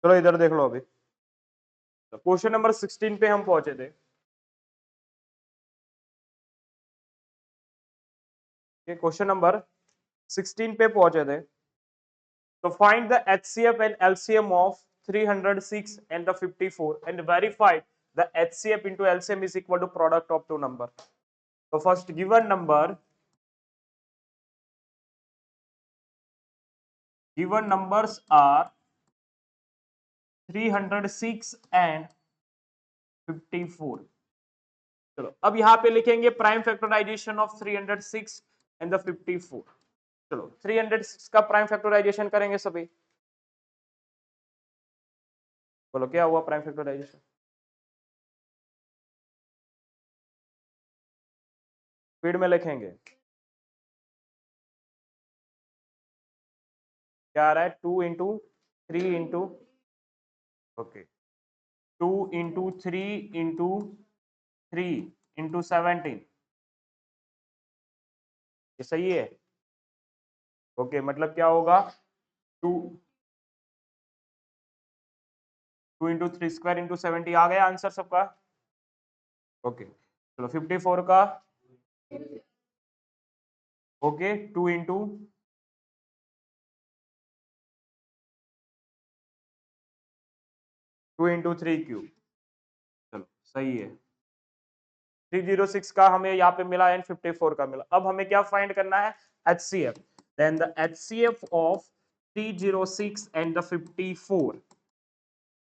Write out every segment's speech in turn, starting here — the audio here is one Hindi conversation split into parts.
चलो इधर देख लो अभी, तो क्वेश्चन नंबर 16 पे हम पहुंचे थे। क्वेश्चन नंबर 16 पे पहुंचे थे। तो find the HCF and LCM of 306 and the 54 and verify the HCF into LCM is equal to product of two number. So first given numbers are 306 and 54. चलो अब यहां पे लिखेंगे prime factorisation of 306 and the 54। चलो 306 का प्राइम फैक्टराइजेशन करेंगे सभी। बोलो क्या हुआ प्राइम फैक्टराइजेशन? स्पीड में लिखेंगे। क्या आ रहा है? 2 into 3 into, okay, 2 into 3 into 3 into 17, ये सही है? ओके, मतलब क्या होगा? 2 इंटू 3 स्क्वायर इंटू 70 आ गया आंसर सबका। ओके चलो 54 का, ओके 2 इंटू 3 क्यूब। चलो सही है। 306 का हमें यहाँ पे मिला एंड 54 का मिला। अब हमें क्या फाइंड करना है? HCF। Then the HCF of 306 and the 54।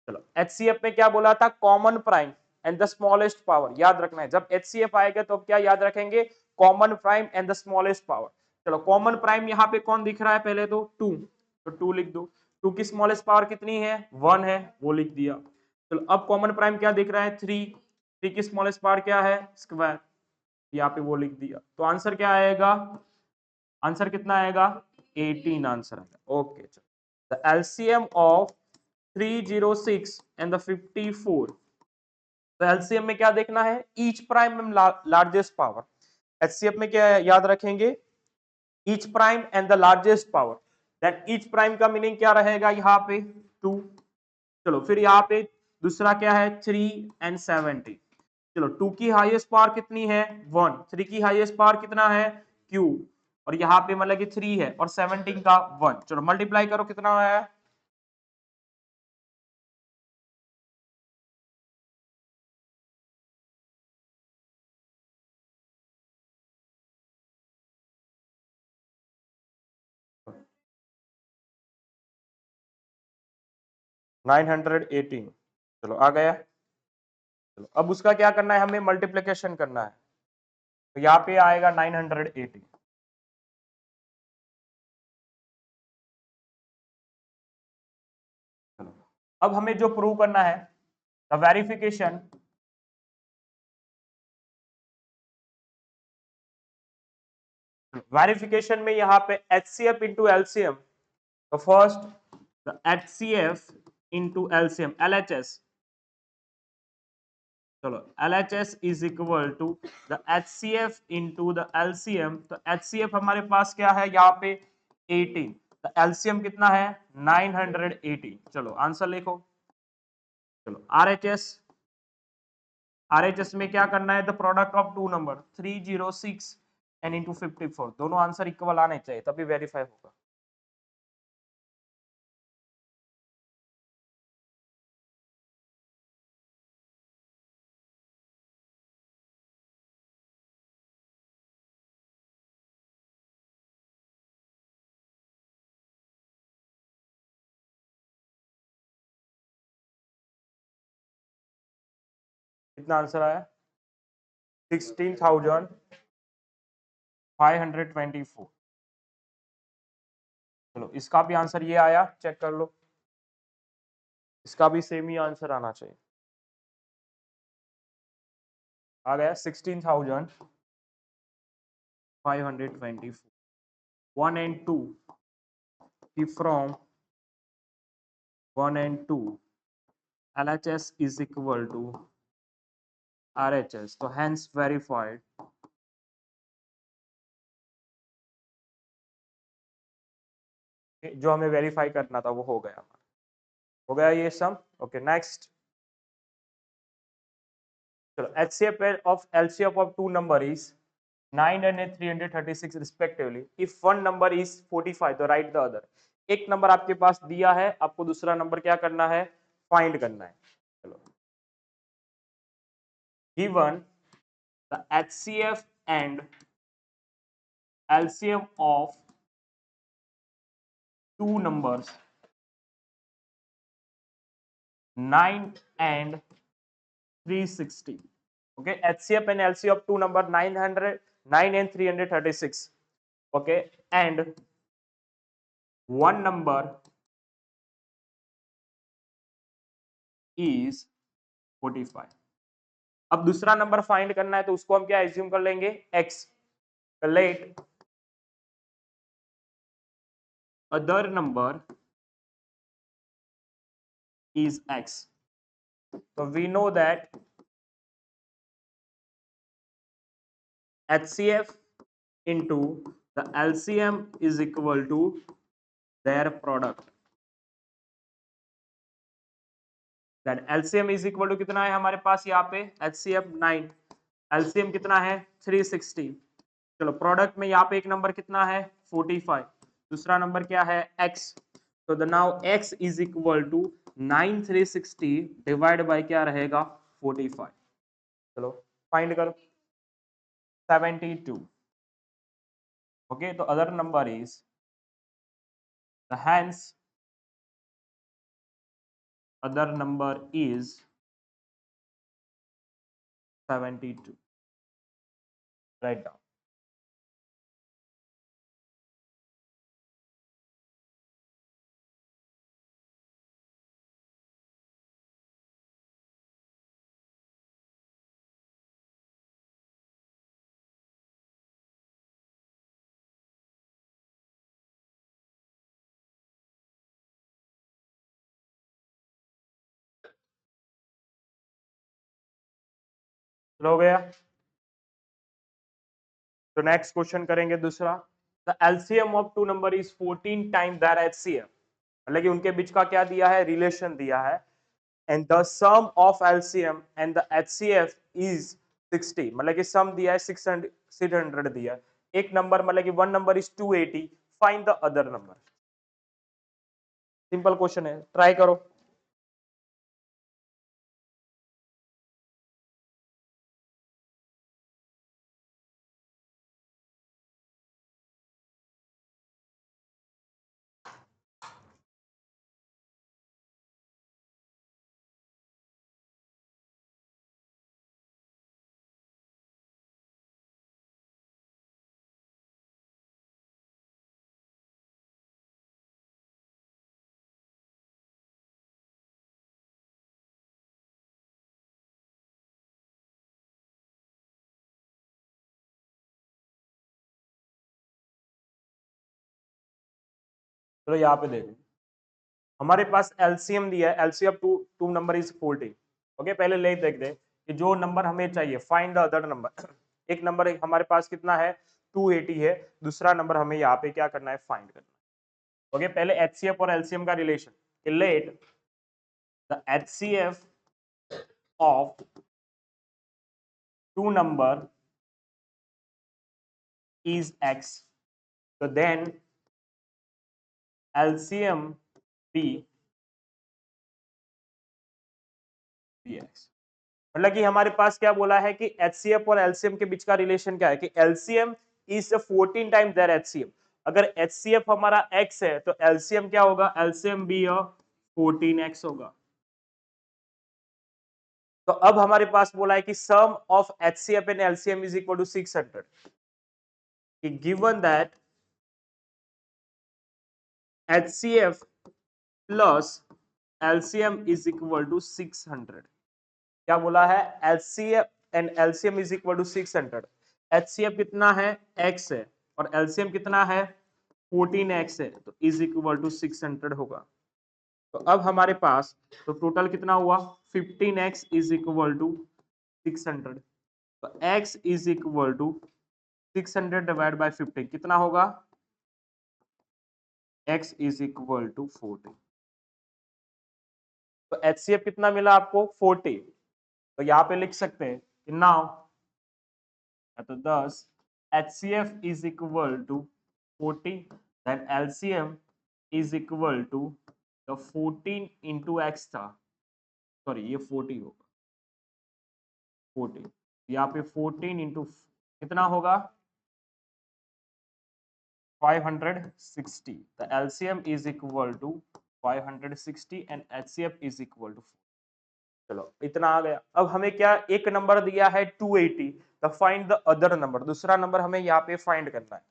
चलो HCF में क्या बोला था? Common prime and the smallest power. याद रखना है जब HCF आएगा तो क्या याद रखेंगे? Common prime and the smallest power. चलो कॉमन प्राइम यहाँ पे कौन दिख रहा है? पहले तो 2, तो 2 लिख दो। 2 की स्मॉलेस्ट पावर कितनी है? 1 है, वो लिख दिया। चलो अब कॉमन प्राइम क्या दिख रहा है? 3। 3 की स्मॉलेस्ट पावर क्या है? स्क्वायर, यहाँ पे वो लिख दिया। तो आंसर क्या आएगा? आंसर कितना आएगा? 18 आंसर आएगा। ओके चलो the LCM of 306 and the 54। तो एलसीएम में क्या देखना है? Each prime and largest power. HCF में क्या याद रखेंगे? Each prime and the largest power. That each prime का मीनिंग क्या रहेगा? यहाँ पे 2। चलो फिर यहाँ पे दूसरा क्या है? 3 एंड 70। चलो 2 की हाईएस्ट पावर कितनी है? 1। 3 की हाईएस्ट पावर कितना है? क्यू। और यहाँ पे मतलब कि 3 है और 17 का 1। चलो मल्टीप्लाई करो, कितना है? नाइन 918। चलो आ गया। चलो अब उसका क्या करना है? हमें मल्टीप्लीकेशन करना है। तो यहाँ पे आएगा 980। चलो अब हमें जो प्रूव करना है, द वेरिफिकेशन, वेरिफिकेशन में यहाँ पे HCF इंटू एलसीएम। तो first the HCF into LCM, LHS। चलो LHS is equal to the HCF into the LCM। तो HCF हमारे पास क्या है यहाँ पे? 18। तो LCM कितना है? 980। चलो आंसर लिखो। चलो RHS में क्या करना है? The product of two number 306 and into 54। दोनों आंसर इक्वल आने चाहिए तभी वेरीफाई होगा। कितना आंसर आया? 16,524। चलो इसका भी आंसर ये आया, चेक कर लो। इसका भी सेम ही आंसर आना चाहिए। आ गया 16,524। 1 and 2 की from 1 and 2 LHS is equal to RHS, तो hence verified। जो हमें वेरीफाई करना था वो हो गया। हो गया ये सम। ओके नेक्स्ट, चलो HCF of LCF of two number is 9 and 336 respectively. If one number is 45 तो write the other. एक नंबर आपके पास दिया है, आपको दूसरा नंबर क्या करना है, फाइंड करना है। चलो, given the HCF and LCM of two numbers 9 and 360. Okay, HCF and LCM of two number 9 and 336. Okay, and one number is 45. अब दूसरा नंबर फाइंड करना है तो उसको हम क्या एज्यूम कर लेंगे, x. Late other number is x. So we know that HCF into the LCM is equal to their product. That LCM is equal to कितना है हमारे पास यहाँ पे, HCF 9, LCM कितना है 360. चलो प्रोडक्ट में यहाँ पे एक नंबर कितना है 45, दूसरा नंबर क्या है x. तो the now x is equal to 9 360 divide by क्या रहेगा 45. चलो फाइंड करो 72. ओके, तो other number is the hence other number is 72. Write down. हो गया, तो नेक्स्ट क्वेश्चन करेंगे दूसरा. The LCM of two number is 14 time their HCF, मतलब कि उनके बीच का क्या दिया है, रिलेशन दिया है. And the sum of LCM and the HCF is 60, मतलब कि सम दिया है 600 दिया है. एक नंबर मतलब कि one number is 280, find the other number. Simple question है, ट्राई करो. चलो यहाँ पे देखो, हमारे पास एलसीएम दिया है, LCM to two number is 14. Okay, पहले ले देखते हैं कि जो नंबर हमें चाहिए, फाइंड द अदर नंबर. एक नंबर हमारे पास कितना है 280 है, दूसरा नंबर हमें यहाँ पे क्या करना है, फाइंड करना है. ओके, पहले एचसीएफ और एलसीएम का relation. Let the HCF of two number is x, so then LCM be x. मतलब कि हमारे पास क्या बोला है कि HCF और LCM के बीच का रिलेशन क्या है कि LCM is 14 times their HCF. अगर HCF हमारा x है तो LCM क्या होगा, LCM भी 14x होगा. तो अब हमारे पास बोला है कि sum of HCF and LCM is equal to 600. कि given that HCF plus LCM is equal to 600. क्या बोला है, LCF and LCM is equal to 600. HCF कितना है x है और LCM कितना है 14x है, तो इज इक्वल टू 600 होगा. तो अब हमारे पास तो टोटल कितना हुआ 15x इज इक्वल टू 600. तो x is equal to 600 divide by 15 कितना होगा, x is equal to 40. HCF कितना मिला आपको 40, तो यहाँ पे लिख सकते हैं कि नाउ तो 10 HCF is equal to 40, then LCM is equal to the 14 into x था, सॉरी ये 40 होगा, 40 यहाँ पे 14 इंटू कितना होगा 560, the LCM is equal to 560 and HCF is equal to, चलो इतना आ गया। अब हमें क्या एक नंबर दिया है 280, the find the other number, दूसरा नंबर हमें यहाँ पे फाइंड करना है।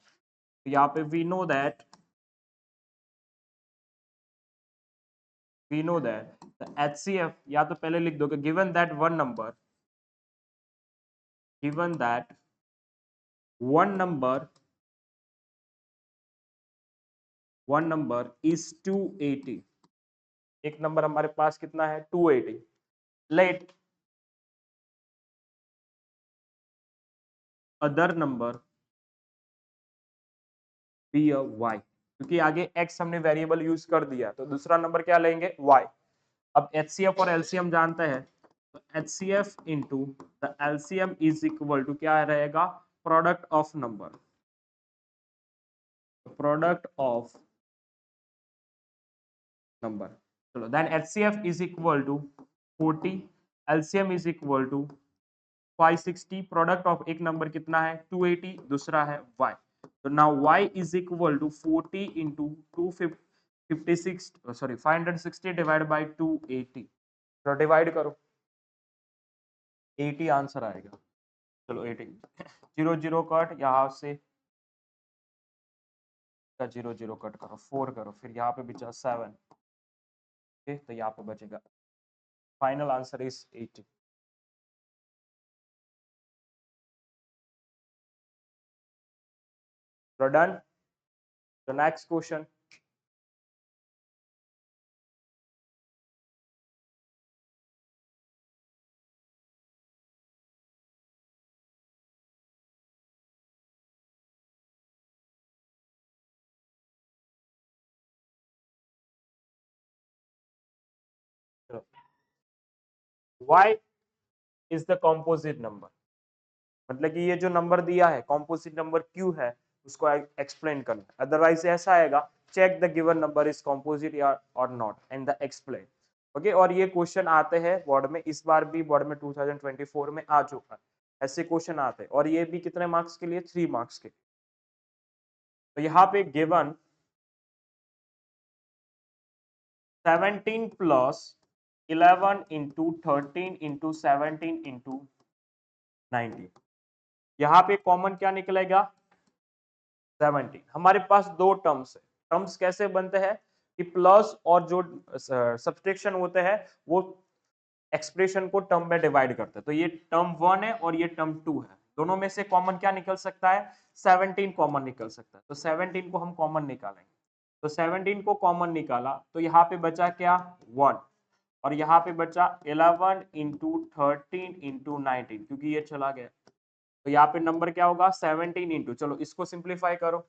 तो यहाँ पे we know that the HCF, या तो पहले लिख दोगे given that one number is 280, एक नंबर हमारे पास कितना है 280, let other number be a y, क्योंकि आगे x हमने वेरिएबल यूज कर दिया, तो दूसरा नंबर क्या लेंगे y। अब HCF और LCM जानते हैं, तो HCF into the LCM is equal to क्या रहेगा प्रोडक्ट ऑफ नंबर, चलो then HCF is equal to 40, LCM is equal to 560, product of एक नंबर कितना है 280, दूसरा है y, तो now y is equal to 40 into 256 sorry 560 divide by 280, तो डिवाइड करो 80 आंसर आएगा। चलो 80 0 0 कट, यहाँ से 0 0 कट करो 4 करो, फिर यहाँ पे बचा 7, तो यहाँ पे बचेगा, final answer is 80। Done. The next question, y is the composite number, मतलब कि ये जो नंबर दिया है कॉम्पोजिट नंबर क्यों है उसको एक्सप्लेन करना है, अदरवाइज ऐसा आएगा check the given number is composite या और not and the explain. Okay, और ये क्वेश्चन आते हैं बोर्ड में, इस बार भी बोर्ड में 2024 में आ चुका है, ऐसे क्वेश्चन आते हैं, और ये भी कितने मार्क्स के लिए 3 मार्क्स के। तो यहाँ पे given 17 plus 11 into 13 into 17 into 19, यहाँ पे कॉमन क्या निकलेगा 17। हमारे पास दो टर्म्स है, टर्म्स कैसे बनते हैं कि प्लस और जो सब्सट्रैक्शन होते हैं वो एक्सप्रेशन को टर्म में डिवाइड करते हैं, तो ये टर्म 1 है और ये टर्म 2 है, दोनों में से कॉमन क्या निकल सकता है 17 कॉमन निकल सकता है, तो 17 को हम कॉमन निकालेंगे, तो 17 को कॉमन निकाला तो यहाँ पे बचा क्या 1, और यहाँ पे बचा 11 इंटू 13 इंटू 19, क्योंकि ये चला गया, तो यहाँ पे नंबर क्या होगा 17 इंटू, चलो इसको सिंप्लीफाई करो,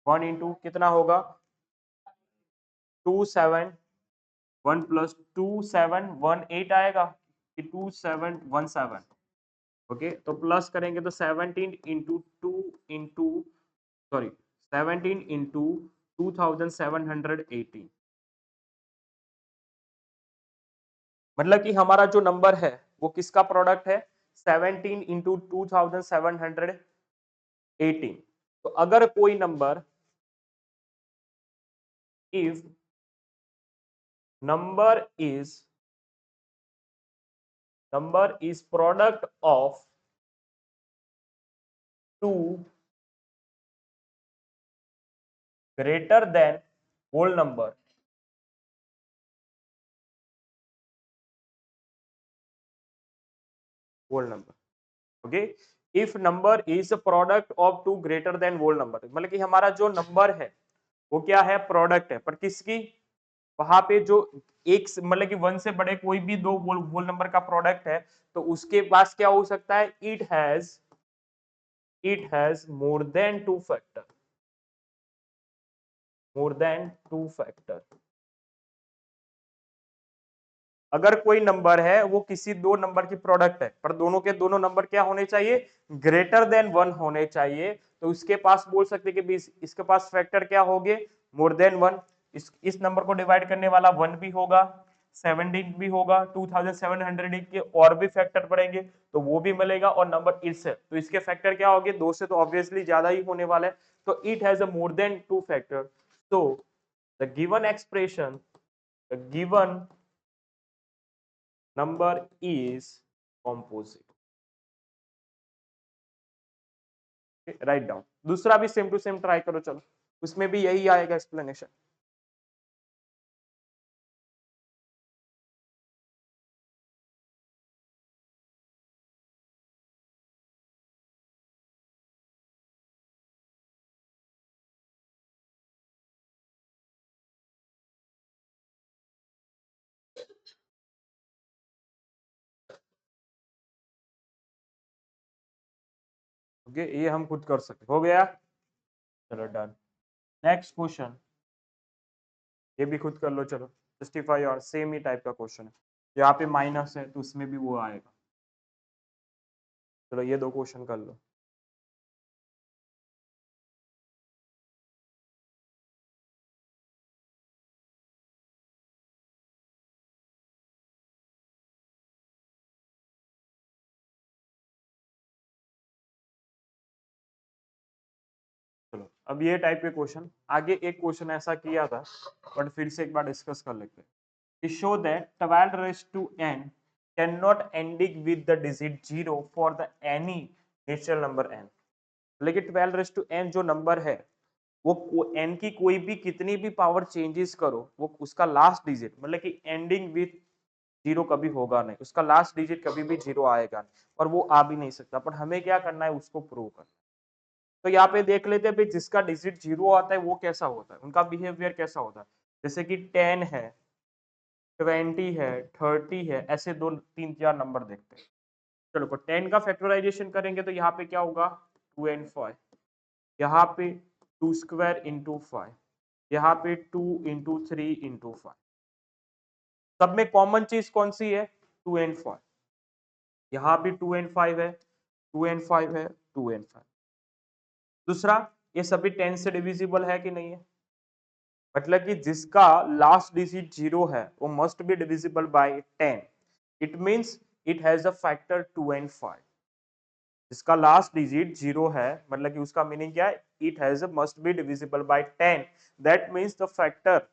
1 इंटू कितना होगा 2 7, 1 प्लस 2 7 1 8 आएगा कि 2 7 1 7, ओके, तो प्लस करेंगे तो 17 इंटू 2 इंटू सॉरी 17 इंटू 2780, मतलब कि हमारा जो नंबर है वो किसका प्रोडक्ट है 17 इंटू 2718। तो अगर कोई number, if number is product of two greater than whole number, okay, if number is a product of two greater than whole number, मतलब कि हमारा जो नंबर है वो क्या है प्रोडक्ट है, पर किसकी, वहां पे जो एक मतलब कि 1 से बड़े कोई भी दो whole नंबर का प्रोडक्ट है, तो उसके पास क्या हो सकता है it has more than two factor, अगर कोई नंबर है वो किसी दो नंबर की प्रोडक्ट है पर दोनों के दोनों नंबर क्या होने चाहिए, ग्रेटर देन 1 होने चाहिए, तो उसके पास बोल सकते कि इसके पास फैक्टर क्या होंगे, मोर देन 1। इस नंबर को डिवाइड करने वाला 1 भी होगा, 17 भी होगा, 2700 के और भी फैक्टर पड़ेंगे तो वो भी मिलेगा, और नंबर इससे तो इसके फैक्टर क्या होंगे, 2 से तो ऑब्वियसली ज्यादा ही होने वाला है, तो it has a more than 2 factor. so the given expression, the given number is composite। Write down. दूसरा भी सेम टू सेम ट्राई करो, चलो उसमें भी यही आएगा एक्सप्लेनेशन। ओके ये हम खुद कर सकते, हो गया, चलो डन। नेक्स्ट क्वेश्चन, ये भी खुद कर लो, चलो जस्टिफाई, और सेम ही टाइप का क्वेश्चन है, यहाँ पे माइनस है तो उसमें भी वो आएगा। चलो ये दो क्वेश्चन कर लो। चलो अब ये टाइप के क्वेश्चन, आगे एक क्वेश्चन ऐसा किया था बट फिर से एक बार डिस्कस कर लेते हैं। Show that 12 raised to n can not ending with the digit 0 for the any natural number n। लेकिन 12 raised to n जो नंबर है वो n की कोई भी कितनी भी पावर चेंजेस करो, वो उसका लास्ट डिजिट मतलब कि एंडिंग विथ जीरो कभी होगा नहीं, उसका लास्ट डिजिट कभी भी जीरो आएगा नहीं, और वो आ भी नहीं सकता, पर हमें क्या करना है, उसको प्रूव करना है। तो यहाँ पे देख लेते हैं जिसका डिजिट जीरो आता है वो कैसा होता है, उनका बिहेवियर कैसा होता है। जैसे कि 10 है, 20 है, 30 है, ऐसे दो तीन चार नंबर देखते हैं। चलो को 10 का फैक्टराइजेशन करेंगे तो यहाँ पे क्या होगा, 2 and 5, यहाँ पे 2 स्क्वायर इंटू 5, यहाँ पे 2 इंटू 3 इंटू 5। सब में कॉमन चीज कौन सी है, 2 and 5। यहाँ भी 2 and 5 है, 2 and 5 है, 2 and 5। दूसरा, ये सभी 10 से डिविजिबल है कि नहीं है, मतलब कि जिसका लास्ट डिजिट जीरो है वो must be divisible by 10। It means it has a factor 2 and 5। जिसका लास्ट डिजिट जीरो है मतलब कि उसका मीनिंग क्या है, it has must be divisible by 10। That means the factor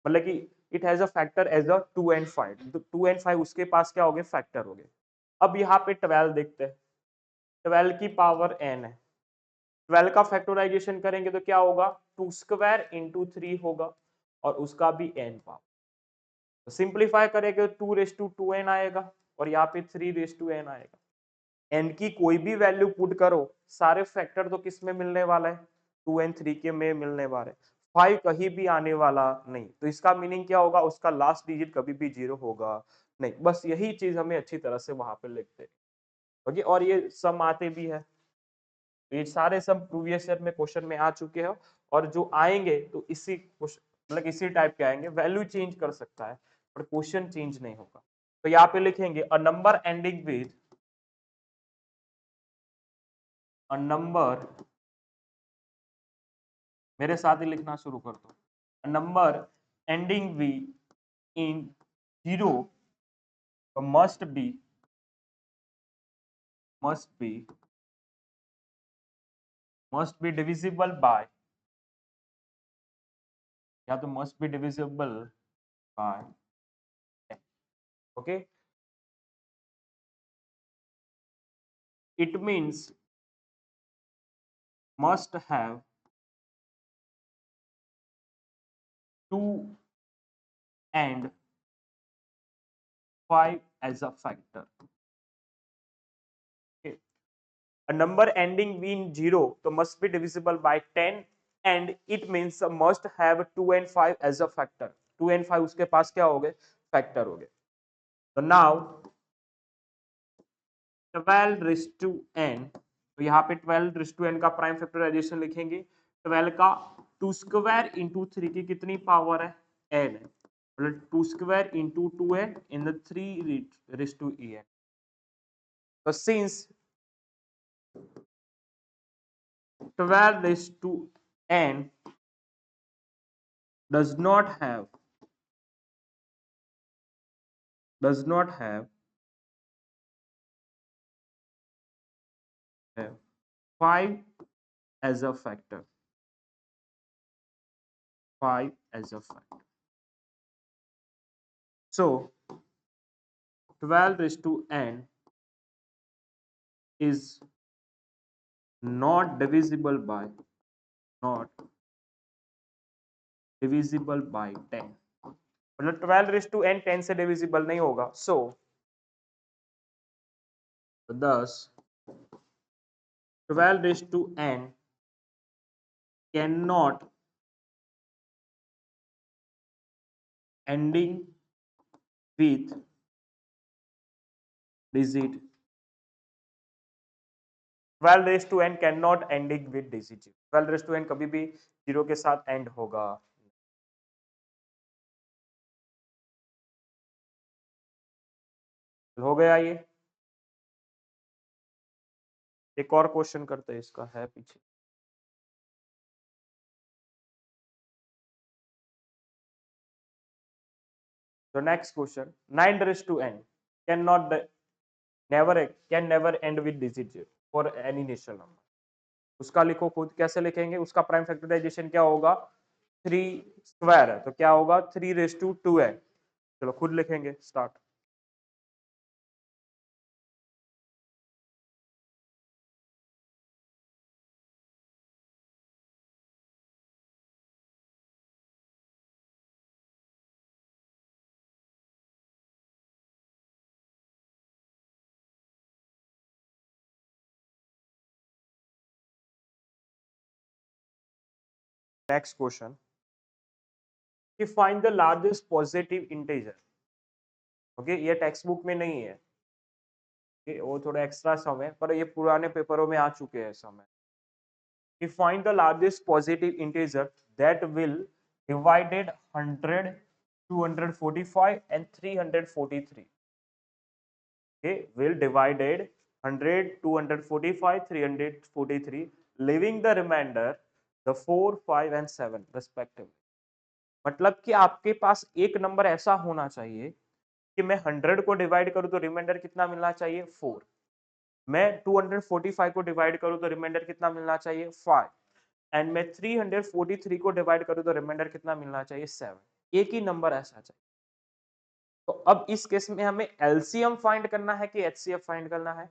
मतलब कि it has a factor as a 2 and 5, तो 2 and 5 उसके पास क्या हो गए, फैक्टर हो गए। अब यहाँ पे 12 देखते हैं, 12 की पावर n है, 12 का फैक्टराइजेशन करेंगे तो क्या होगा, 2 स्क्वायर इंटू 3 होगा, और उसका भी n पावर। तो सिंप्लीफाई करेंगे तो 2 रेस टू 2n आएगा, और यहाँ पे 3 रेस टू n आएगा। n की कोई भी वैल्यू पुट करो, सारे फैक्टर तो किस में मिलने वाला है, 2 and 3 के में मिलने वाले, 5 कहीं भी आने वाला नहीं, तो इसका मीनिंग क्या होगा, उसका लास्ट डिजिट कभी भी जीरो होगा नहीं। बस यही चीज हमें अच्छी तरह से वहां पे लिखते हैं। ओके, और ये सम आते भी है, ये सारे सब प्रीवियस ईयर में क्वेश्चन में आ चुके हैं, और जो आएंगे तो इसी मतलब इसी टाइप के आएंगे, वैल्यू चेंज कर सकता है पर क्वेश्चन चेंज नहीं होगा। तो यहाँ पे लिखेंगे a number ending with, a number, मेरे साथ ही लिखना शुरू कर दो, a number ending with in zero must be, must be, must be divisible bye, या तो must be divisible bye, okay, it means must have 2 and 5 as a factor। Okay. A number ending in 0 so must be divisible by 10, and it means must have 2 and 5 as a factor। 2 and 5 उसके पास क्या हो गए, फैक्टर हो गए। तो नाउ 12 raised to n, तो यहाँ पे 12 raised to n का प्राइम फैक्टराइजेशन लिखेंगे, 12 का 2 स्क्वायर इंटू 3 की कितनी पावर है, n है, मतलब 2 square into 2n in the 3 raised to en. So since 12 raised to n does not have 5 as a factor. 5 as a factor. So 12 raised to n is not divisible by 10. मतलब 12 raised to n 10 से डिविजिबल नहीं होगा. So thus 12 raised to n cannot ending with digit. 12 raised to n cannot ending with digit. 12 raised to n कभी भी 0 के साथ end होगा. हो गया ये. एक और क्वेश्चन करते हैं, इसका है पीछे. So next question, 9 raised to n cannot can never end with digit 0 for any natural number. उसका लिखो खुद. कैसे लिखेंगे? उसका प्राइम फैक्टराइजेशन क्या होगा? 3 स्क्वायर है तो क्या होगा? 3 रेज टू 2 है. चलो खुद लिखेंगे. स्टार्ट. नेक्स्ट क्वेश्चन कि find the largest positive integer. Okay, ये टेक्स्ट बुक में नहीं है. वो थोड़ा एक्स्ट्रा सम है पर ये पुराने पेपरों में आ चुके हैं सम है. कि find the largest positive integer that will divided 100, 245 and 343. Okay, will divided 100, 245, 343, leaving the remainder the 4, 5 and 7 respectively. मतलब कि आपके पास एक नंबर ऐसा होना चाहिए कि मैं 100 को डिवाइड करूं तो रिमाइंडर कितना मिलना चाहिए? 4. मैं 245 को डिवाइड करूं तो रिमाइंडर कितना मिलना चाहिए? 5. एंड मैं 343 को डिवाइड करूं तो रिमाइंडर कितना मिलना चाहिए? 7. एक ही नंबर ऐसा चाहिए. तो अब इस केस में हमें एलसीएम फाइंड करना है कि एचसीएफ फाइंड करना है?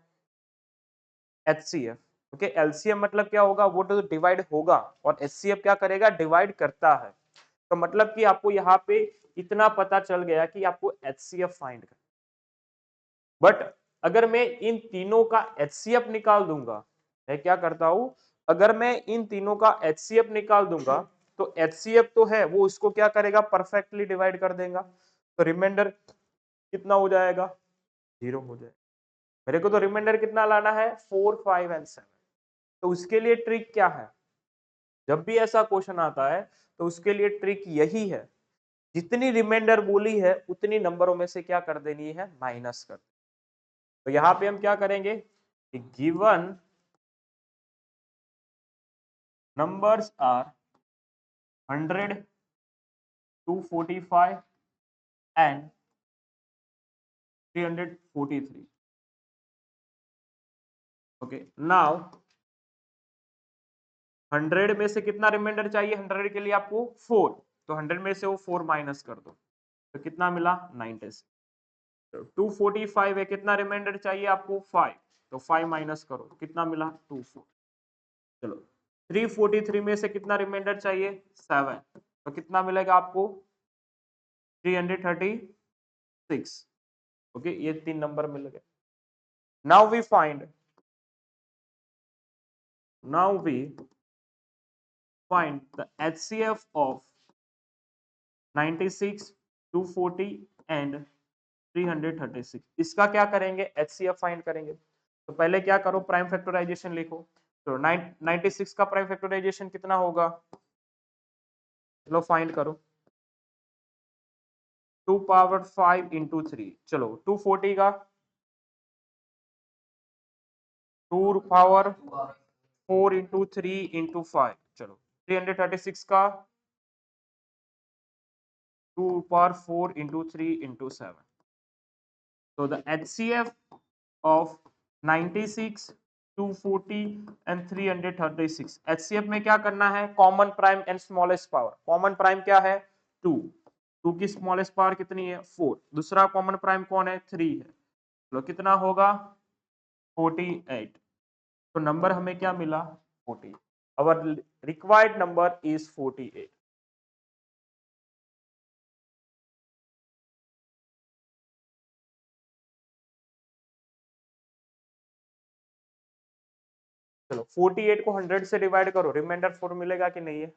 एचसीएफ. ओके, एलसीएम मतलब क्या होगा? वो तो डिवाइड होगा और एचसीएफ क्या करेगा? डिवाइड करता है. तो मतलब कि आपको यहाँ पे इतना पता चल गया कि आपको एचसीएफ फाइंड करना. बट अगर मैं इन तीनों का एचसीएफ निकाल दूंगा, मैं क्या करता हूं, अगर मैं इन तीनों का एचसीएफ निकाल दूंगा तो एचसीएफ तो है वो इसको क्या करेगा? परफेक्टली डिवाइड कर देगा. तो रिमाइंडर कितना हो जाएगा? 0 हो जाएगा. मेरे को तो रिमाइंडर कितना लाना है? 4, 5 एंड 7. तो उसके लिए ट्रिक क्या है? जब भी ऐसा क्वेश्चन आता है तो उसके लिए ट्रिक यही है, जितनी रिमाइंडर बोली है उतनी नंबरों में से क्या कर देनी है? माइनस कर. तो यहां पे हम क्या करेंगे? Given numbers are 100, 245 and 343. Okay, now 100 में से कितना रिमाइंडर चाहिए? 100 के लिए आपको 4. तो 100 में से वो 4 माइनस कर दो तो कितना मिला? 96. तो 245 है, कितना रिमाइंडर चाहिए आपको? 5. तो 5 माइनस करो, कितना मिला? 24. चलो 343 में से कितना रिमाइंडर चाहिए? 7. तो कितना मिलेगा आपको? 336. ओके, ये 3 नंबर मिल गए. Now we find the HCF of 96, 240 and 336. इसका क्या करेंगे? HCF फाइंड करेंगे. तो पहले क्या करो? प्राइम फैक्टराइजेशन लिखो. तो 96 का प्राइम फैक्टराइजेशन कितना होगा? चलो फाइंड करो. 2 पावर 5 इंटू 3, चलो 240 का 2 पावर 4 इंटू 3 इंटू 5, चलो 336 का 2 power 4 into 3 into 7. So the HCF of 96, 240 and 336. HCF में क्या करना है? Common prime and smallest power. Common prime क्या है? 2. 2 की स्मॉलेस्ट पावर कितनी है? 4. दूसरा कॉमन प्राइम कौन है? 3 है. तो कितना होगा? 48. तो नंबर हमें क्या मिला? 40. Our required number is 48. चलो 48 को 100 से डिवाइड करो, रिमाइंडर 4 मिलेगा कि नहीं है?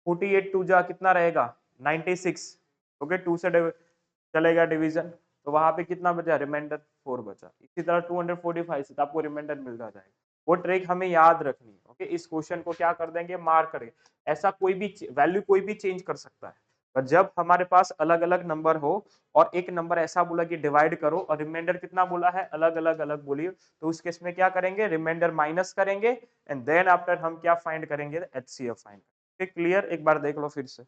48 टू जा कितना रहेगा? 96. ओके, 2 से चलेगा डिवीजन, तो वहां पे कितना बचा? रिमाइंडर 4 बचा. इसी तरह 245 से आपको रिमाइंडर मिल जाएगा. वो ट्रिक हमें याद रखनी है. ओके, इस क्वेश्चन को क्या कर देंगे? मार्क करेंगे. ऐसा कोई भी वैल्यू कोई भी चेंज कर सकता है, पर जब हमारे पास अलग अलग नंबर हो और एक नंबर ऐसा बोला कि डिवाइड करो और रिमाइंडर कितना बोला है? अलग अलग अलग बोलिए, तो उस केस में क्या करेंगे? रिमाइंडर माइनस करेंगे एंड देन आफ्टर हम क्या फाइंड करेंगे? HCF find. क्लियर? एक बार देख लो फिर से,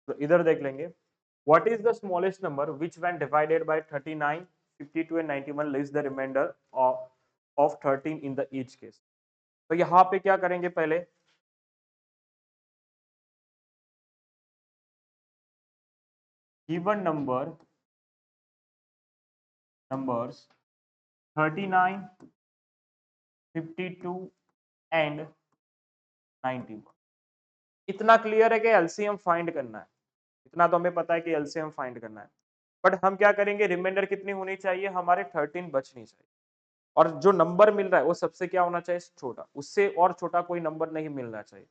तो इधर देख लेंगे. What is the smallest number which when divided by 39, 52 and 91 leaves the remainder of 13 in the each case? तो यहाँ पे क्या करेंगे? पहले given numbers 39, 52 and 91. इतना क्लियर है कि एलसीएम फाइंड करना है. इतना तो हमें पता है कि एलसीएम फाइंड करना है, बट हम क्या करेंगे? रिमाइंडर कितनी होनी चाहिए? हमारे 13 बचनी चाहिए. और जो नंबर मिल रहा है वो सबसे क्या होना चाहिए? छोटा. उससे और छोटा कोई नंबर नहीं मिलना चाहिए.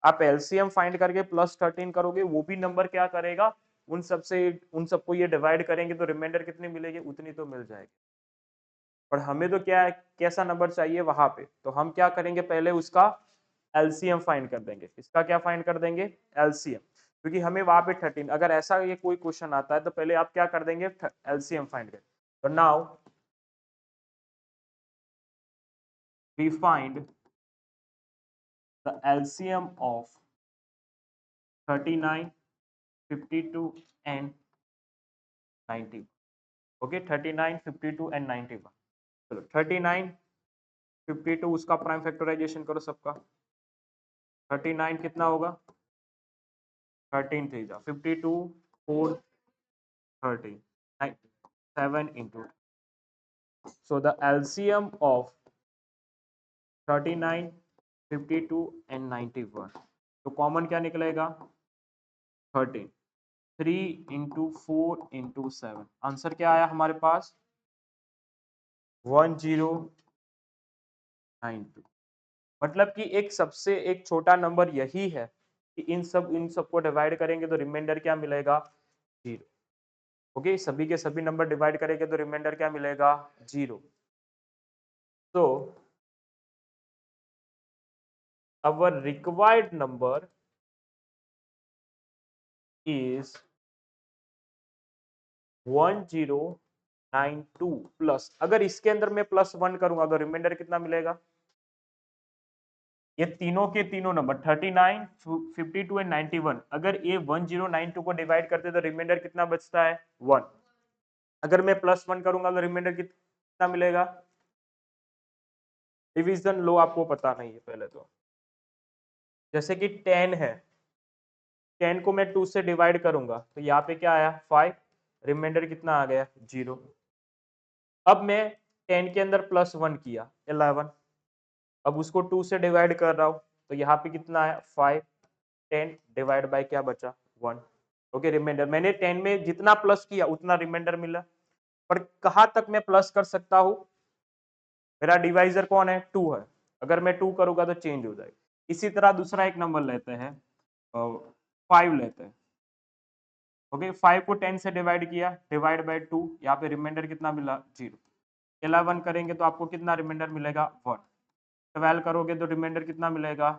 आप एलसीएम फाइंड करके +13 करोगे, वो भी नंबर क्या करेगा? उन सबको ये डिवाइड करेंगे तो रिमाइंडर कितनी मिलेगी? उतनी तो मिल जाएगी. पर हमें तो क्या है? कैसा नंबर चाहिए वहां पे? तो हम क्या करेंगे? पहले उसका एलसीएम फाइंड कर देंगे. इसका क्या फाइंड कर देंगे? एलसीएम. क्योंकि हमें वहां पे 13, अगर ऐसा ये कोई क्वेश्चन आता है तो पहले आप क्या कर देंगे? एलसीएम फाइंड करें. तो now we find the LCM of 39, 52 and 91. Okay, 39, 52 and 91. चलो 39, 52 उसका प्राइम फैक्टराइजेशन करो सबका. 39 कितना होगा? 13 3 जा 52, 4 30, 7 into. So the LCM of 39, 52 and 91. तो कॉमन क्या निकलेगा? 13. 3 into 4 into 7. आंसर क्या आया हमारे पास? 1092. मतलब कि एक छोटा नंबर यही है कि इन सबको डिवाइड करेंगे तो रिमाइंडर क्या मिलेगा? 0. ओके, सभी के सभी नंबर डिवाइड करेंगे तो रिमाइंडर क्या मिलेगा? 0. तो our required number is 1092 plus, अगर इसके अंदर मैं +1 करूंगा तो रिमाइंडर कितना मिलेगा? ये तीनों के तीनों नंबर 39, 52 एंड 91, अगर ये 1092 को डिवाइड करते तो रिमाइंडर कितना बचता है? 1. अगर मैं +1 करूंगा तो रिमाइंडर कितना मिलेगा? डिवीजन लो आपको पता नहीं है पहले तो. जैसे कि 10 है, 10 को मैं 2 से डिवाइड करूंगा तो यहाँ पे क्या आया? 5. रिमाइंडर कितना आ गया? 0. अब मैं 10 के अंदर +1 किया 11, अब उसको 2 से डिवाइड कर रहा हूँ तो यहाँ पे कितना आया? 5. 10 डिवाइड बाय क्या बचा? 1. ओके, रिमाइंडर मैंने 10 में जितना प्लस किया उतना रिमाइंडर मिला. पर कहाँ तक मैं प्लस कर सकता हूँ? मेरा डिवाइजर कौन है? 2 है. अगर मैं 2 करूंगा तो चेंज हो जाएगा. इसी तरह दूसरा एक नंबर लेते हैं, 5 लेते हैं. ओके, 5 को 10 से डिवाइड किया, डिवाइड बाय 2, यहाँ पे रिमाइंडर कितना मिला? 0. 11 करेंगे तो आपको कितना रिमाइंडर मिलेगा? 1. 12 करोगे तो रिमाइंडर कितना मिलेगा?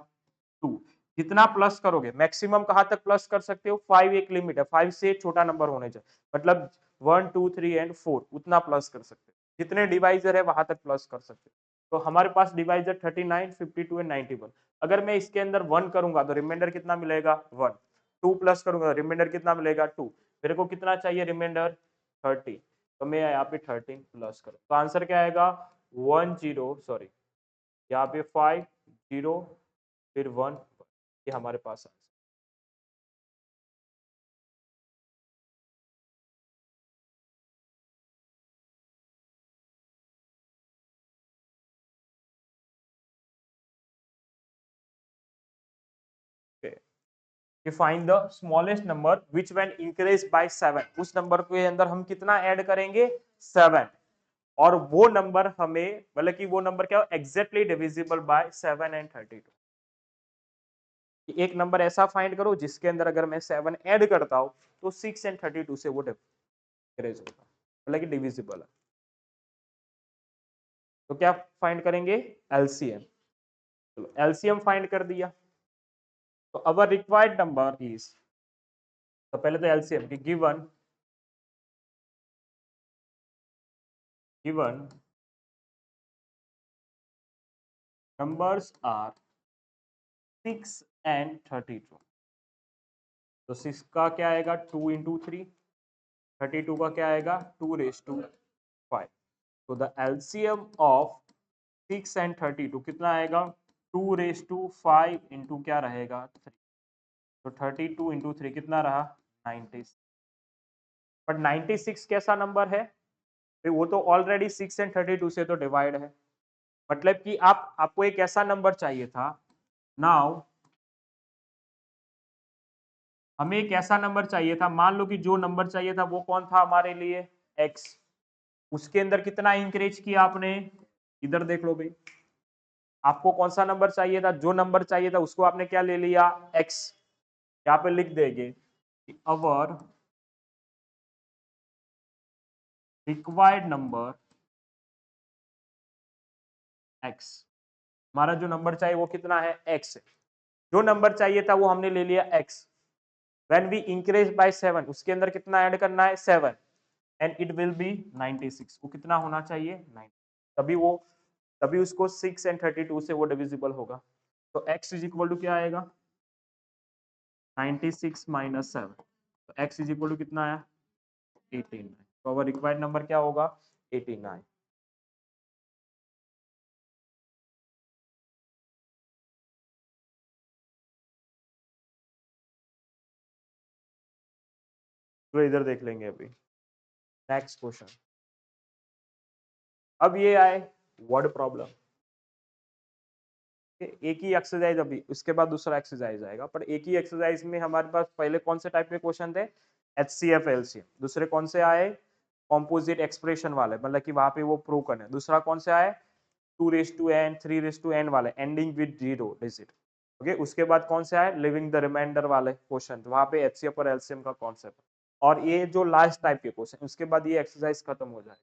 2. जितना प्लस करोगे मैक्सिमम कहाँ तक प्लस कर सकते हो, 5 एक लिमिट है, 5 से छोटा नंबर होने चाहिए, मतलब 1 2 3 एंड 4 उतना प्लस कर सकते हो, जितने डिवाइजर है वहां तक प्लस कर सकते हो। तो हमारे पास डिवाइजर 39 52 एंड 91। अगर मैं इसके अंदर 1 करूंगा तो रिमाइंडर कितना मिलेगा 1, 2 प्लस करूंगा रिमाइंडर कितना मिलेगा 2, मेरे को कितना चाहिए रिमाइंडर 30, तो मैं यहाँ पे 13 प्लस करूँ तो आंसर क्या आएगा 1 0 सॉरी यहाँ पे 5 0 फिर 1, ये हमारे पास आंसर। कि find the smallest number which when increase by 7, उस नंबर के अंदर हम कितना ऐड करेंगे 7, और वो नंबर हमें मतलब कि वो नंबर क्या एग्जैक्टली डिविजिबल बाय 7 एंड 32। एक नंबर ऐसा फाइंड करो जिसके अंदर अगर मैं 7 ऐड करता हूं तो 6 एंड 32 से वो डिक्रीज होगा मतलब कि डिविजिबल है। तो क्या फाइंड करेंगे एलसीएम, चलो एलसीएम फाइंड कर दिया। तो अवर रिक्वायर्ड नंबर इज, तो पहले तो एलसीएम की गिवन numbers are 6 and 32। तो 6 का क्या आएगा 2 इंटू 3, 32 का क्या आएगा 2 रेज टू 5। तो द एलसीएम ऑफ 6 एंड 32 कितना आएगा 2 रेज टू 5 इंटू क्या रहेगा 3, तो 32 इंटू 3 कितना रहा 96। बट 96 कैसा नंबर है, फिर वो तो ऑलरेडी 6 एंड 32 से तो डिवाइड है, मतलब कि आपको एक ऐसा नंबर चाहिए था। नाउ हमें एक ऐसा नंबर चाहिए था, मान लो कि जो नंबर चाहिए था वो कौन था हमारे लिए x, उसके अंदर कितना इंक्रीज किया आपने, इधर देख लो भाई, आपको कौन सा नंबर चाहिए था, जो नंबर चाहिए था उसको आपने क्या ले लिया x, यहाँ पे लिख देंगे अवर रिक्वायर्ड नंबर x, हमारा जो नंबर चाहिए वो कितना है x है, जो नंबर चाहिए था वो हमने ले लिया x। When we increase by 7 उसके अंदर कितना ऐड करना है 7 एंड इट विल बी 96, वो कितना होना चाहिए 9, तभी उसको 6 एंड 32 से वो डिविजिबल होगा। तो x इज इक्वल टू क्या आएगा 96 माइनस 7, तो x इज इक्वल टू कितना आया 89, तो अवर रिक्वायर्ड नंबर क्या होगा 89। तो इधर देख लेंगे अभी नेक्स्ट क्वेश्चन। अब ये आए वर्ड प्रॉब्लम, एक ही एक्सरसाइज अभी उसके बाद दूसरा एक्सरसाइज आएगा, पर एक ही एक्सरसाइज में हमारे पास पहले कौन से टाइप के क्वेश्चन थे HCF LCM, दूसरे कौन से आए कॉम्पोजिट एक्सप्रेशन वाले, मतलब कि वहां पे वो प्रूव करने, दूसरा कौन से आए 2n 3n वाले एंडिंग विद 0 डिजिट। ओके, उसके बाद कौन से आए लिविंग द रिमाइंडर वाले क्वेश्चन, वहां पे HCF और LCM का कॉन्सेप्ट, और ये जो लास्ट टाइप के क्वेश्चन उसके बाद ये एक्सरसाइज खत्म हो जाए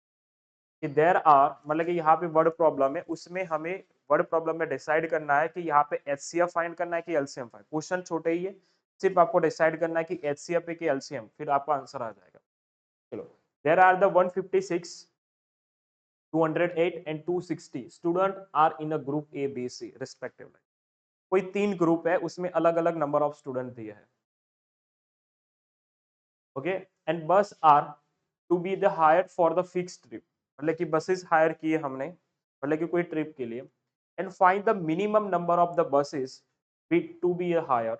कि देर आर, मतलब कि यहाँ पे वर्ड प्रॉब्लम है, उसमें हमें वर्ड प्रॉब्लम में डिसाइड करना है कि यहाँ पे HCF फाइंड करना है कि LCM फाइंड, क्वेश्चन छोटे ही है, सिर्फ आपको डिसाइड करना है कि HCF है कि LCM, फिर आपका आंसर आ जाएगा। चलो, there are the 156 208 and 260 student are in a group A B C respectively, कोई 3 ग्रुप है उसमें अलग अलग नंबर ऑफ स्टूडेंट दिए हैं। Okay, and bus are to be the hire for the fix trip, मतलब कि बसेस हायर किए हमने मतलब कि कोई ट्रिप के लिए, and find the minimum number of the buses to be hire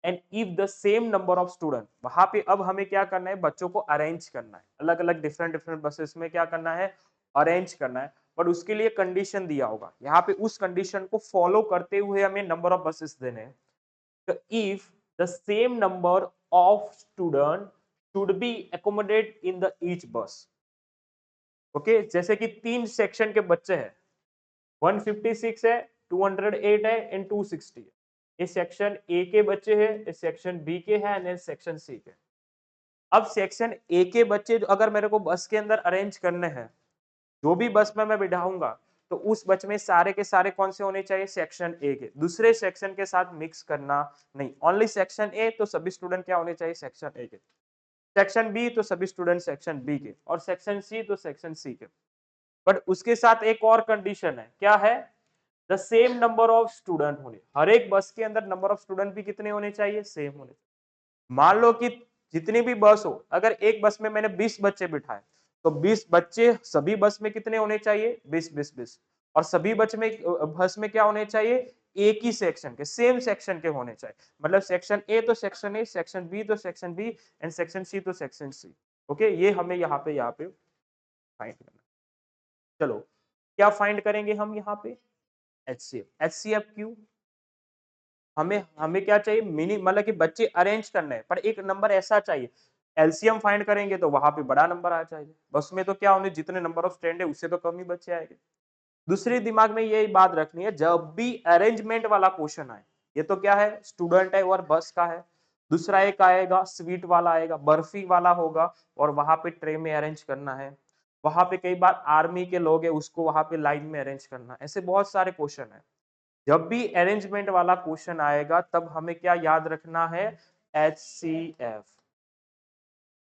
and if the same number of student, वहां पे अब हमें क्या करना है बच्चों को अरेंज करना है, अलग अलग डिफरेंट डिफरेंट बसेस में क्या करना है अरेंज करना है, बट उसके लिए कंडीशन दिया होगा, यहाँ पे उस कंडीशन को फॉलो करते हुए हमें नंबर ऑफ बसेस देने हैं। तो if the same number of student should be accommodated in the each bus, okay जैसे कि 3 सेक्शन के बच्चे हैं, 156 है 208 है एंड 260 है, ये सेक्शन ए के बच्चे हैं, ये सेक्शन बी के हैं एंड सेक्शन सी के। अब सेक्शन ए के बच्चे जो अगर मेरे को बस के अंदर अरेंज करने हैं, जो भी बस में मैं बिठाऊंगा, तो उस बच में सारे के सारे कौन से होने चाहिए, सेक्शन ए के, दूसरे सेक्शन के साथ मिक्स करना नहीं, ओनली सेक्शन ए, तो सभी स्टूडेंट क्या होने चाहिए, सेक्शन ए के, सेक्शन बी तो सभी स्टूडेंट सेक्शन बी के, और सेक्शन सी तो सेक्शन सी के। बट उसके साथ एक और कंडीशन है, क्या है, the same number of student होने, हर एक बस के अंदर नंबर ऑफ स्टूडेंट भी कितने होने चाहिए, सेम होने चाहिए। मान लो कि जितनी भी बस हो, अगर एक बस में मैंने 20 बच्चे बिठाए, तो 20 बच्चे सभी बस में कितने होने चाहिए, 20-20-20, और सभी बस में क्या होने चाहिए, एक ही सेक्शन के, सेम सेक्शन के होने चाहिए, मतलब सेक्शन ए तो सेक्शन ए, सेक्शन बी तो section B, and section C तो सेक्शन सी। ओके, ये हमें यहाँ पे फाइंड करना। चलो क्या फाइंड करेंगे हम यहाँ पे, HCF। HCF क्यों, हमें हमें क्या चाहिए, मिनी मतलब कि बच्चे अरेंज करने हैं, पर एक नंबर ऐसा चाहिए, एलसीएम फाइंड करेंगे तो वहां पे बड़ा नंबर आ जाएगा, बस में तो क्या होने, जितने नंबर ऑफ स्टूडेंट है उससे तो कम ही बच्चे आएंगे। दूसरी दिमाग में यही बात रखनी है, जब भी अरेंजमेंट वाला क्वेश्चन आए, ये तो क्या है, स्टूडेंट है और बस का है, दूसरा एक आएगा स्वीट वाला आएगा, बर्फी वाला होगा, और वहां पे ट्रे में अरेंज करना है, वहां पे कई बार आर्मी के लोग है, उसको वहां पे लाइन में अरेंज करना है, ऐसे बहुत सारे क्वेश्चन है। जब भी अरेंजमेंट वाला क्वेश्चन आएगा तब हमें क्या याद रखना है, HCF।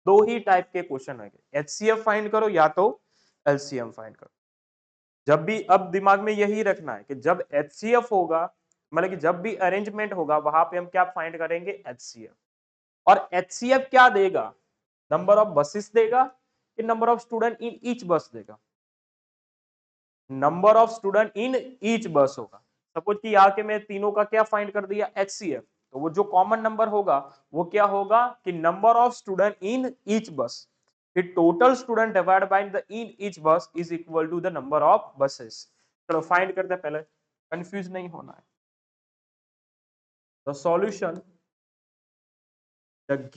दो ही टाइप के क्वेश्चन आएंगे, HCF फाइंड करो या तो LCM फाइंड करो। जब भी, अब दिमाग में यही रखना है कि जब HCF होगा, मतलब कि जब भी अरेंजमेंट होगा वहां पे हम क्या फाइंड करेंगे, HCF। और HCF क्या देगा, नंबर ऑफ बसेस देगा कि number of student in each बस देगा, number of student in each बस होगा। सपोज कि यहाँ के मैं तीनों का क्या फाइंड कर दिया, HCF, तो वो जो कॉमन नंबर होगा वो क्या होगा कि number of student in each bus, कि total student divide by the in each bus is equal to the number of buses. चलो फाइंड करते हैं, पहले कंफ्यूज नहीं होना है। The solution, the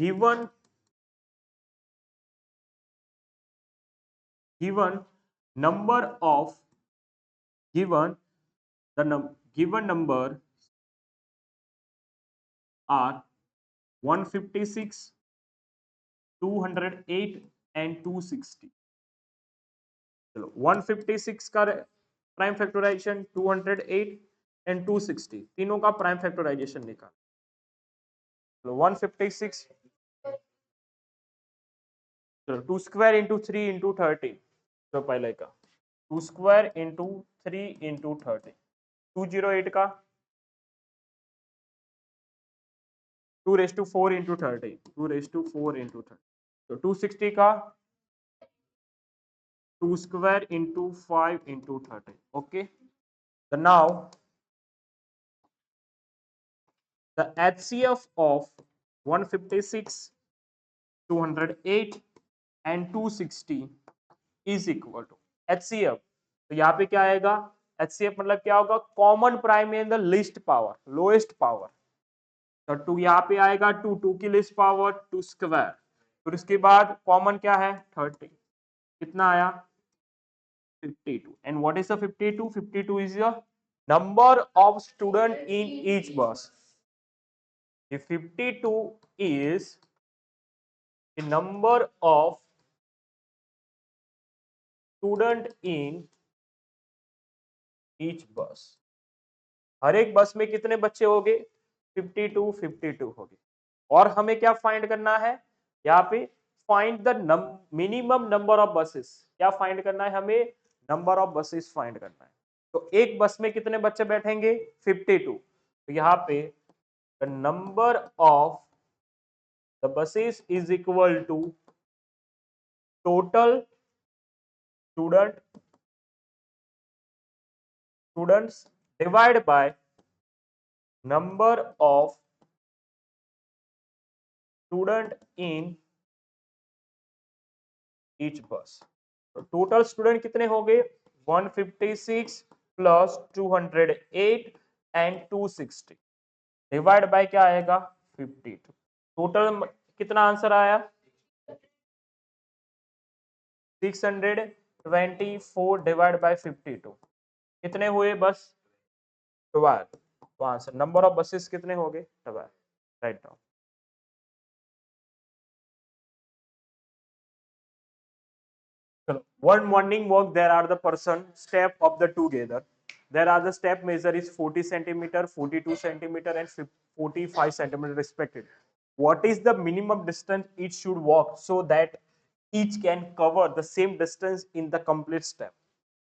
given number of given given number are 156, 208 and 260। चलो 156 का प्राइम फैक्टराइजेशन, 208 एंड 260, तीनों का प्राइम फैक्टराइजेशन निकाल। चलो 156, चलो 2 स्क्वायर इंटू 3 इंटू 30, तो पहले का 2 स्क्वायर इंटू 3 इंटू 30, 208 का 2 raise to 4 into 30, 2 raise to 4 into 30, तो 260 का 2 square into 5 into 30। Okay, so now the HCF of 156, 208 and 260 is equal to HCF। तो यहाँ पे क्या आएगा, HCF मतलब क्या होगा, common prime in the list power, lowest power. तो 2 यहाँ पे आएगा, 2 की लिस्ट पावर 2 स्क्वायर, फिर उसके बाद कॉमन क्या है 30, कितना आया 52। and what is the 52, 52 is the number of student in each bus। if 52 is the number of student in each bus, हर एक बस में कितने बच्चे होंगे, 52 होंगे। और हमें क्या फाइंड करना है, यहाँ पे find the minimum number of buses, क्या फाइंड करना है हमें, नंबर ऑफ बसेस फाइंड करना है। तो एक बस में कितने बच्चे बैठेंगे, 52, तो यहाँ पे the number of the buses is equal to total students divided by number of student in each bus। तो टोटल स्टूडेंट कितने हो गए, 156 प्लस 208 एंड 260 डिवाइड बाय क्या आएगा 52। टोटल कितना आंसर आया, 624 डिवाइड बाय 52, कितने हुए बस 12। तो आंसर नंबर ऑफ बसेस कितने हो गए 12, राइट डाउन। चलो One morning walk, there are the person step of the together. There are the step measure is 40 centimeter, 42 centimeter, and 45 centimeter respectively. What is the minimum distance each should walk so that each can cover the same distance in the complete step?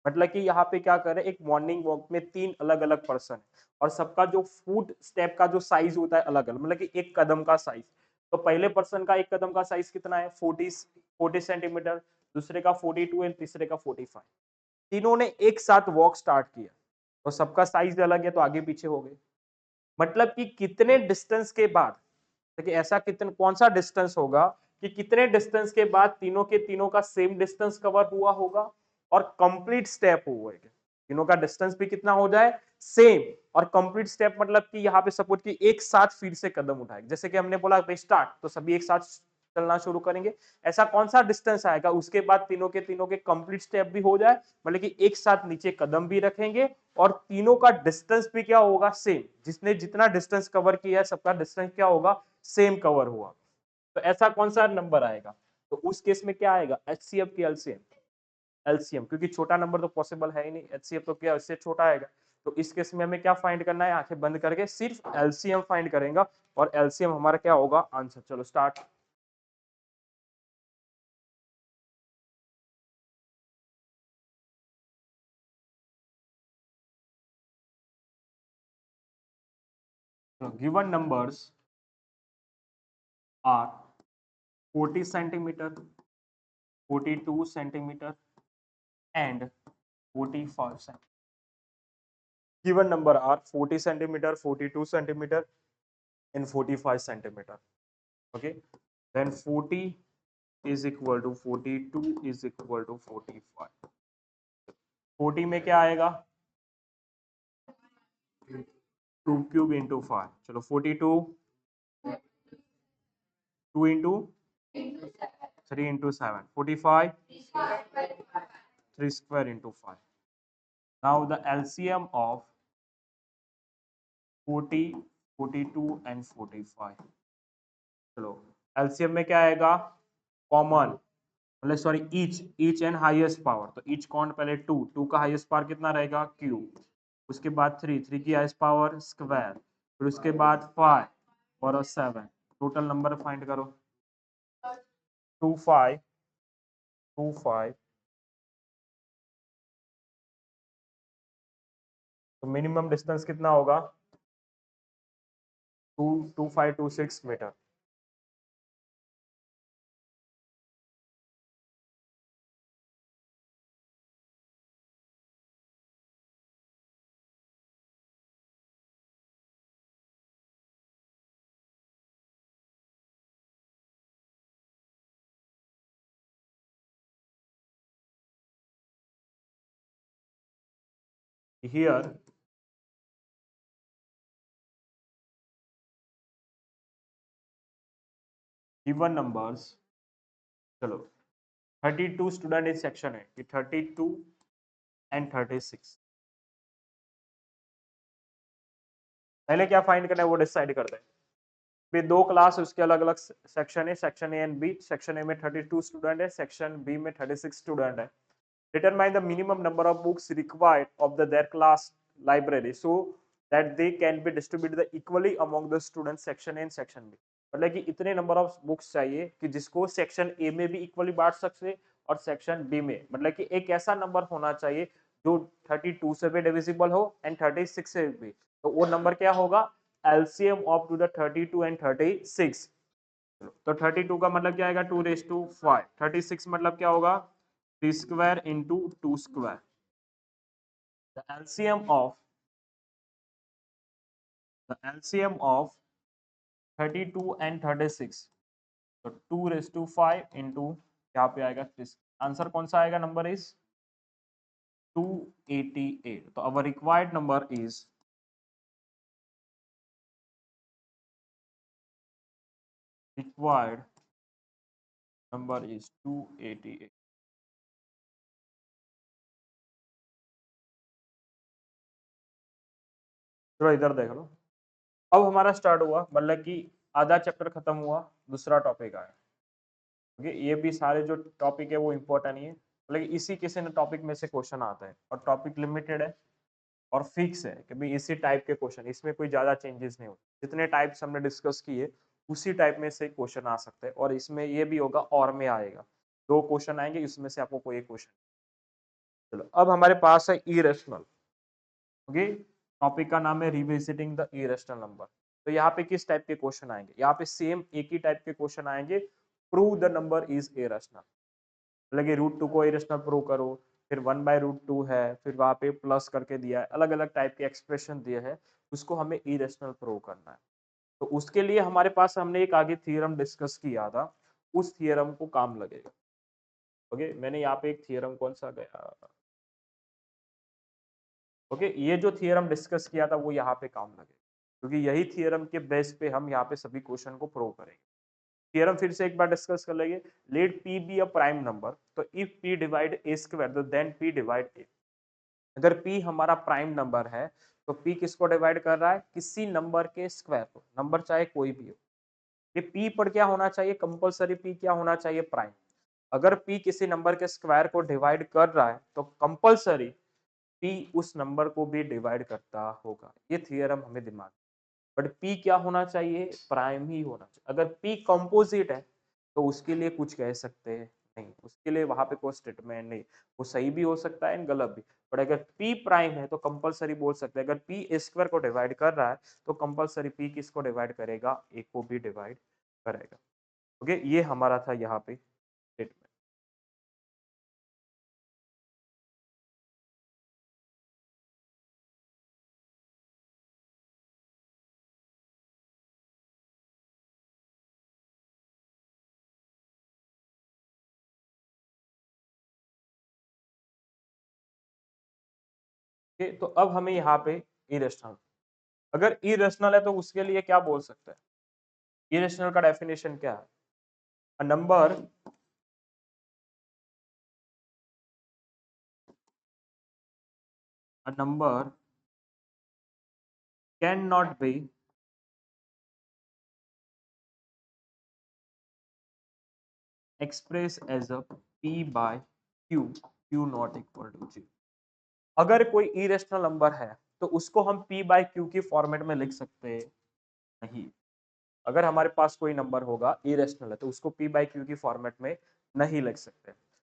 मतलब कि यहाँ पे क्या कर रहे हैं, एक मॉर्निंग वॉक में 3 अलग अलग पर्सन है और सबका जो फुट स्टेप का जो साइज होता है अलग अलग, मतलब कि एक कदम का साइज। तो पहले पर्सन का एक कदम का साइज कितना है, 40 सेंटीमीटर, दूसरे का 42 एंड तीसरे का 45। तीनों ने एक साथ वॉक स्टार्ट किया तो सबका साइज अलग है तो आगे पीछे हो गए। मतलब कि कितने डिस्टेंस के बाद, देखिए ऐसा कितने कौन सा डिस्टेंस होगा कि कितने डिस्टेंस के बाद तीनों के तीनों का सेम डिस्टेंस कवर हुआ होगा और कंप्लीट स्टेप हुआ है। तीनों का डिस्टेंस भी कितना हो जाए, सेम। और कंप्लीट स्टेप मतलब कि यहाँ पे सपोज कि एक साथ फिर से कदम उठाए, जैसे कि हमने बोला स्टार्ट तो सभी एक साथ चलना शुरू करेंगे। ऐसा कौन सा डिस्टेंस आएगा उसके बाद तीनों के कंप्लीट स्टेप भी हो जाए, मतलब कि एक साथ नीचे कदम भी रखेंगे और तीनों का डिस्टेंस भी क्या होगा, सेम। जिसने जितना डिस्टेंस कवर किया है सबका डिस्टेंस क्या होगा, सेम कवर हुआ। तो ऐसा कौन सा नंबर आएगा, तो उस केस में क्या आएगा, एचसीएफ की एलसीएम। एलसीएम क्योंकि छोटा नंबर तो पॉसिबल है ही नहीं, एचसीएफ तो क्या इससे छोटा आएगा। तो इस केस में हमें क्या फाइंड करना है, आंखें बंद करके सिर्फ एलसीएम फाइंड करेंगे और एलसीएम हमारा क्या होगा, आंसर। चलो start. Given numbers are 40 centimetre, 42 centimetre and 45 centimeter. Given number are 40 centimeter, 42 centimeter and 45 centimeter. Okay, then 40 is equal to 42 is equal to 45. 40 में क्या आएगा, 2 cube into 5। चलो 42, 2 into 3 into 7, 45, 3 square into 5. Now the LCM of 40, 42 and 45। चलो एलसीएम में क्या आएगा, कॉमन, मतलब sorry each and highest power. तो ईच कौन, पहले 2, 2 का हाईएस्ट पावर कितना रहेगा, क्यूब। उसके बाद 3, 3 की हाईएस्ट पावर स्क्वायर, फिर उसके बाद 5 और 7। टोटल नंबर फाइंड करो, 2 5 2 5। तो मिनिमम डिस्टेंस कितना होगा, 2526 मीटर। Here given numbers, चलो 32 स्टूडेंट इस सेक्शन है, कि 32 एंड 36। पहले क्या फाइंड करना है वो डिसाइड करते हैं। फिर दो क्लास उसके अलग अलग सेक्शन है, section A and B. Section A में 32 स्टूडेंट है, सेक्शन बी में 36 स्टूडेंट है। Determine the minimum number of books required of the their class library so that they can be distributed equally among the student section A and section B. मतलब कि इतने नंबर ऑफ बुक्स चाहिए कि जिसको सेक्शन ए में भी इक्वली बांट सकते और सेक्शन बी में, मतलब कि एक ऐसा नंबर होना चाहिए जो 32 से भी डिविजिबल हो एंड 36 से भी। तो वो नंबर क्या होगा, LCM of to the 32 and 36। तो 32 का मतलब क्या आएगा, 2⁵5। 36 मतलब क्या होगा, 3 square into 2 square. The LCM of 32 and 36, तो 2⁵5 इंटू यहाँ पे आएगा 3। आंसर कौन सा आएगा, नंबर इज 288। तो our required number is required number is 288। चलो इधर देख लो, अब हमारा स्टार्ट हुआ, मतलब कि आधा चैप्टर खत्म हुआ, दूसरा टॉपिक आया। ओके, ये भी सारे जो टॉपिक है वो इम्पोर्टेंट ही है। मतलब इसी किसी न टॉपिक में से क्वेश्चन आता है और टॉपिक लिमिटेड है और फिक्स है कि भाई इसी टाइप के क्वेश्चन, इसमें कोई ज्यादा चेंजेस नहीं होते, जितने टाइप्स हमने डिस्कस किए उसी टाइप में से क्वेश्चन आ सकते हैं। और इसमें ये भी होगा और में आएगा, 2 क्वेश्चन आएंगे, इसमें से आपको कोई एक क्वेश्चन। चलो अब हमारे पास है इरेशनल। ओके, टॉपिक का नाम है रिविजिटिंग द इरेशनल नंबर। तो यहाँ पे किस टाइप के क्वेश्चन आएंगे? यहाँ पे सेम एक ही टाइप के क्वेश्चन आएंगे, prove the number is irrational. लगे रूट टू को इरेशनल प्रूव करो, फिर 1/√2 है, फिर वहां पे प्लस करके दिया है, अलग अलग टाइप के एक्सप्रेशन दिए हैं, उसको हमें इरेशनल प्रूव करना है। तो उसके लिए हमारे पास हमने एक आगे थ्योरम डिस्कस किया था, उस थ्योरम को काम लगेगा। ओके, मैंने यहाँ पे एक थ्योरम कौन सा गया, ओके, ये जो थ्योरम डिस्कस किया था वो यहाँ पे काम लगेगा, क्योंकि यही थ्योरम के बेस पे हम यहाँ पे सभी क्वेश्चन को प्रूव करेंगे। थ्योरम फिर से एक बार डिस्कस कर लेंगे। Let p be a prime number, तो if p divide a square then p divide a। अगर p हमारा प्राइम नंबर है तो p किसको डिवाइड कर रहा है? किसी नंबर के स्क्वायर को, नंबर चाहे कोई भी हो। ये p पर क्या होना चाहिए? कंपलसरी p क्या होना चाहिए? प्राइम। अगर p किसी नंबर के स्क्वायर को डिवाइड कर रहा है तो कंपलसरी p उस नंबर को भी डिवाइड करता होगा। ये थ्योरम हमें दिमाग, बट p क्या होना चाहिए? प्राइम ही होना चाहिए। अगर p कंपोजिट है तो उसके लिए कुछ कह सकते हैं नहीं, उसके लिए वहां पे कोई स्टेटमेंट नहीं, वो सही भी हो सकता है गलत भी। बट अगर p प्राइम है तो कंपलसरी बोल सकते हैं। अगर p स्क्वायर को डिवाइड कर रहा है तो कंपलसरी p किसको डिवाइड करेगा? a को भी डिवाइड करेगा। ओके, ये हमारा था यहाँ पे स्टेटमेंट। तो अब हमें यहाँ पे इरेशनल, अगर इरेशनल है तो उसके लिए क्या बोल सकते हैं? इरेशनल का डेफिनेशन क्या है? A number a number cannot be expressed as a p by q not equal to 0। अगर कोई इरेशनल नंबर है तो उसको हम p by q की फॉर्मेट में लिख सकते हैं नहीं। अगर हमारे पास कोई नंबर होगा इरेशनल है तो उसको p by q की फॉर्मेट में नहीं लिख सकते।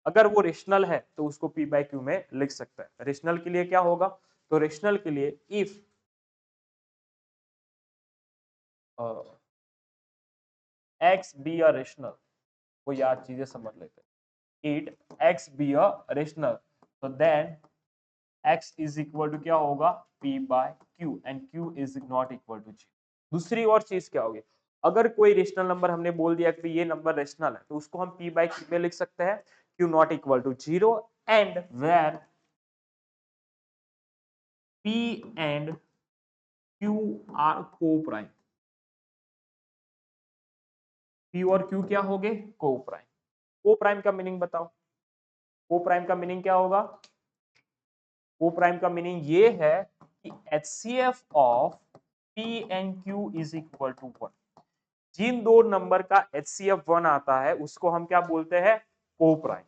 अगर वो रेशनल है तो उसको p by q में लिख सकते हैं। रेशनल के लिए क्या होगा? तो रेशनल के लिए if x be a rational, वो याद चीजें समझ लेते हैं। It x be a rational, so then x is equal to क्या होगा? p by q and q is not equal to 0। दूसरी और चीज क्या होगी? अगर कोई रेशनल नंबर हमने बोल दिया कि ये नंबर रेशनल है तो उसको हम p by q में लिख सकते हैं, q not equal to 0 and where p and q are co-prime। p और q क्या हो गए? को-प्राइम। को-प्राइम का मीनिंग बताओ, को-प्राइम का मीनिंग क्या होगा? को प्राइम का मीनिंग ये है कि HCF of P and Q is equal to 1। जिन दो नंबर का HCF 1 आता है उसको हम क्या बोलते हैं? को प्राइम।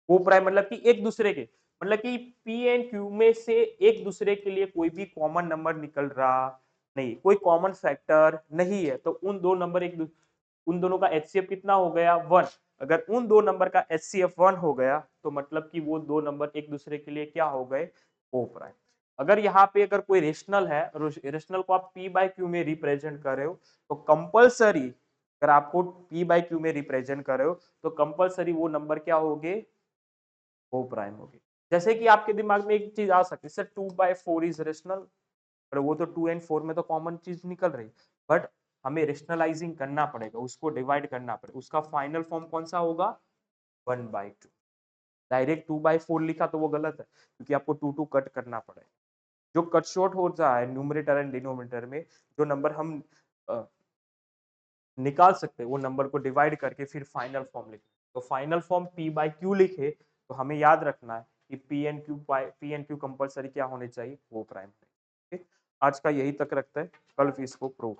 को प्राइम मतलब कि एक दूसरे के, मतलब कि P एंड Q में से एक दूसरे के लिए कोई भी कॉमन नंबर निकल रहा नहीं, कोई कॉमन फैक्टर नहीं है, तो उन दो नंबर उन दोनों का HCF कितना हो गया? 1। अगर उन दो नंबर का HCF 1 हो गया तो मतलब कि वो दो नंबर एक दूसरे के लिए क्या हो गए? को प्राइम। अगर यहाँ पे अगर कोई रेशनल है, रेशनल को आप p बाय q में रिप्रेजेंट कर रहे हो तो कंपलसरी, अगर आपको p बाय q में रिप्रेजेंट कर रहे हो तो कंपलसरी वो नंबर क्या होंगे? को प्राइम होगी। जैसे कि आपके दिमाग में एक चीज आ सकती है, सर 2/4 इज रेशनल, पर वो तो 2 एंड 4 में तो कॉमन चीज निकल रही, बट हमें रेशनलाइजिंग करना पड़ेगा, उसको डिवाइड करना पड़ेगा, उसका फाइनल फॉर्म कौन सा होगा? 1/2। डायरेक्ट 2/4 लिखा तो वो गलत है, क्योंकि आपको 2 कट करना पड़ेगा। जो कट शॉर्ट हो रहा है न्यूमरेटर एंड डिनोमिनेटर में, जो नंबर हम निकाल सकते हैं वो नंबर को डिवाइड करके फिर फाइनल फॉर्म लिखे। तो final form p by Q लिखे तो हमें याद रखना है कि p एंड क्यू कंपलसरी क्या होने चाहिए? वो प्राइम। ठीक, आज का यही तक रखते हैं, कल फिर इसको प्रूव